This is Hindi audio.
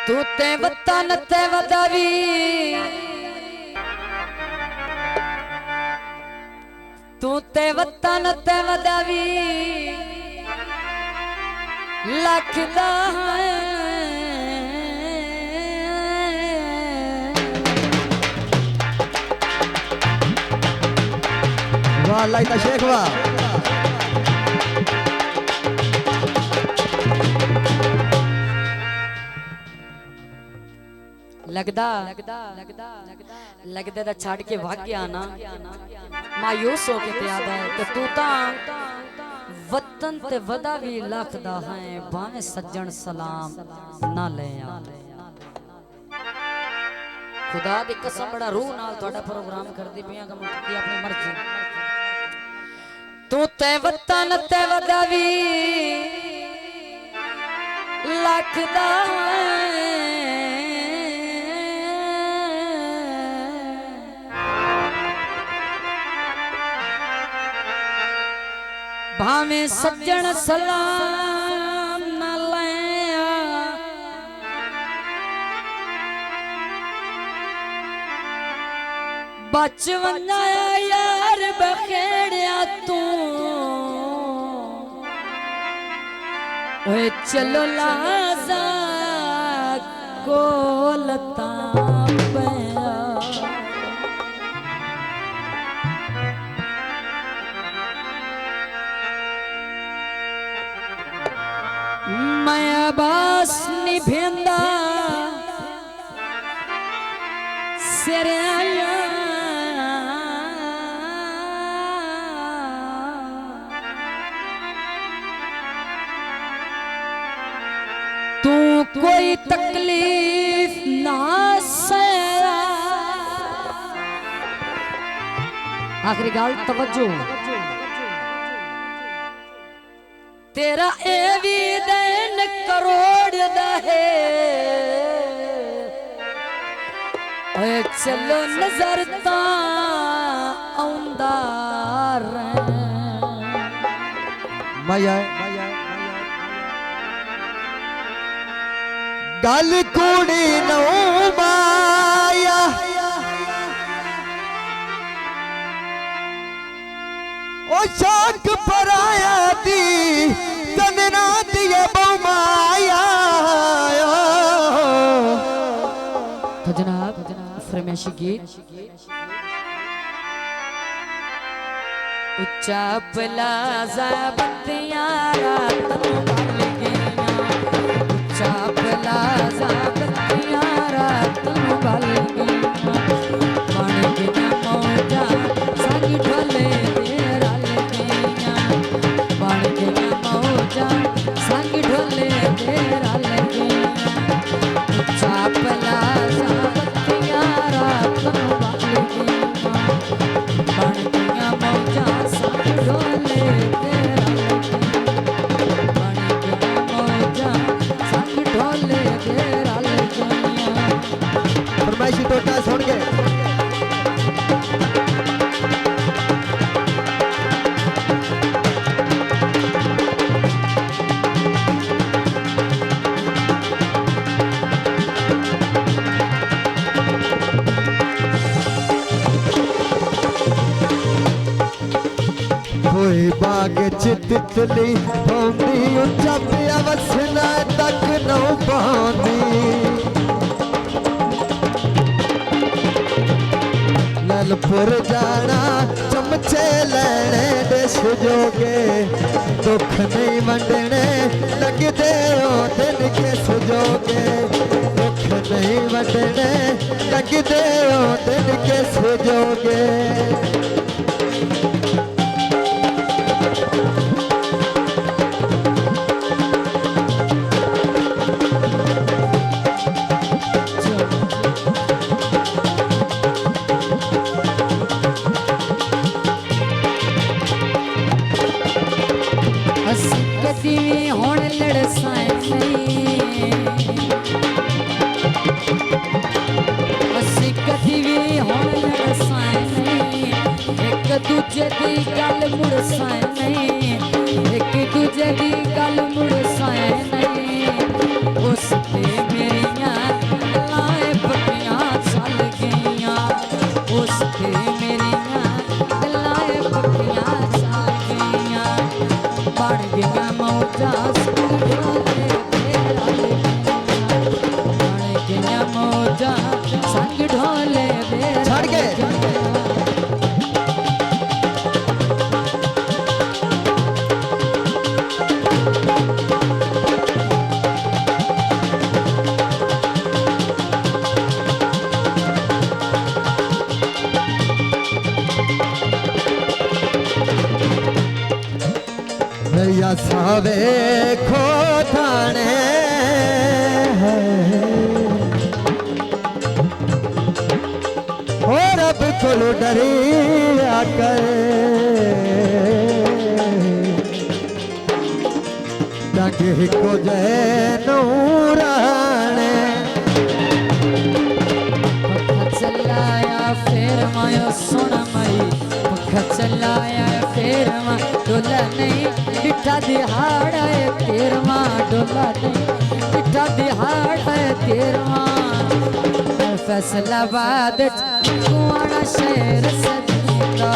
तू ते वतन ते वदावी तू ते वतन ते वदावी लखदा है वाह लाइता शेख वाह लगदा लगदे दा छड़ के भाग गया ना मायूस हो के त्यादा है कि तू ता वतन ते वदा भी लखदा है भावे सज्जन सलाम ना ले आ खुदा दी कसम बड़ा रूह नाल थोड़ा प्रोग्राम कर दी पिया कम की अपनी मर्जी तू ते वतन ते वदा भी लखदा है भावे सज्जन सलाम न लिया बच वना यार बखेड़िया तू ओए चलो लाजा गोलता पया मैं अबास निभेंदा सिर आया तू कोई तकलीफ ना सया आखिरी गाल तवज्जो तेरा ए भी दिन करोड़ दहे चलो नजर ता आउंदा माया गल कुड़ी नो माया ओ शाक पराया दी तनना दिए बहुमाया तो जनाब फरमाइशी गीत उच्चा प्लाजा बत्तियां रात बल गईया उच्चा प्लाजा बत्तियां रात बल गईया बन गया मौजा संग ढोले तेरा लगीया बन गया मौजा संग ढोले तेरा लगीया उच्चा प्लाजा बत्तियां रात बल गईया बन गया मौजा संग ढोले तेरा लगीया बन गया मौजा संग ढोले तेरा लगीया फरमाइशी टोटा सुन के बाग चितली पौंदी उच्चा पिया वसना तक नौ पांदी ललपुर जाना चमचे लेने देश जोगे दुख नहीं वंडने लगदे ओ दिन के सुजोगे दुख नहीं वंडने लगदे ओ दिन के सुजोगे हुण लड़साए असी कदी भी हुण लड़साए नहीं एक दूजे की गल मुड़साए नहीं एक दूजे की गल मुड़साए नहीं उस ते मेरिया वेखो थाने और अब को डरी आकर डंग को जय नूराने पंखा चलाया फिर मायो सोना मई पंखा चलाया फिर मां डोला नहीं डिठा दिहाड़ है तेरवा डोला नहीं डिठा दिहाड़ है तेरवा फैसलाबाद कुआड़ा शहर सजनी का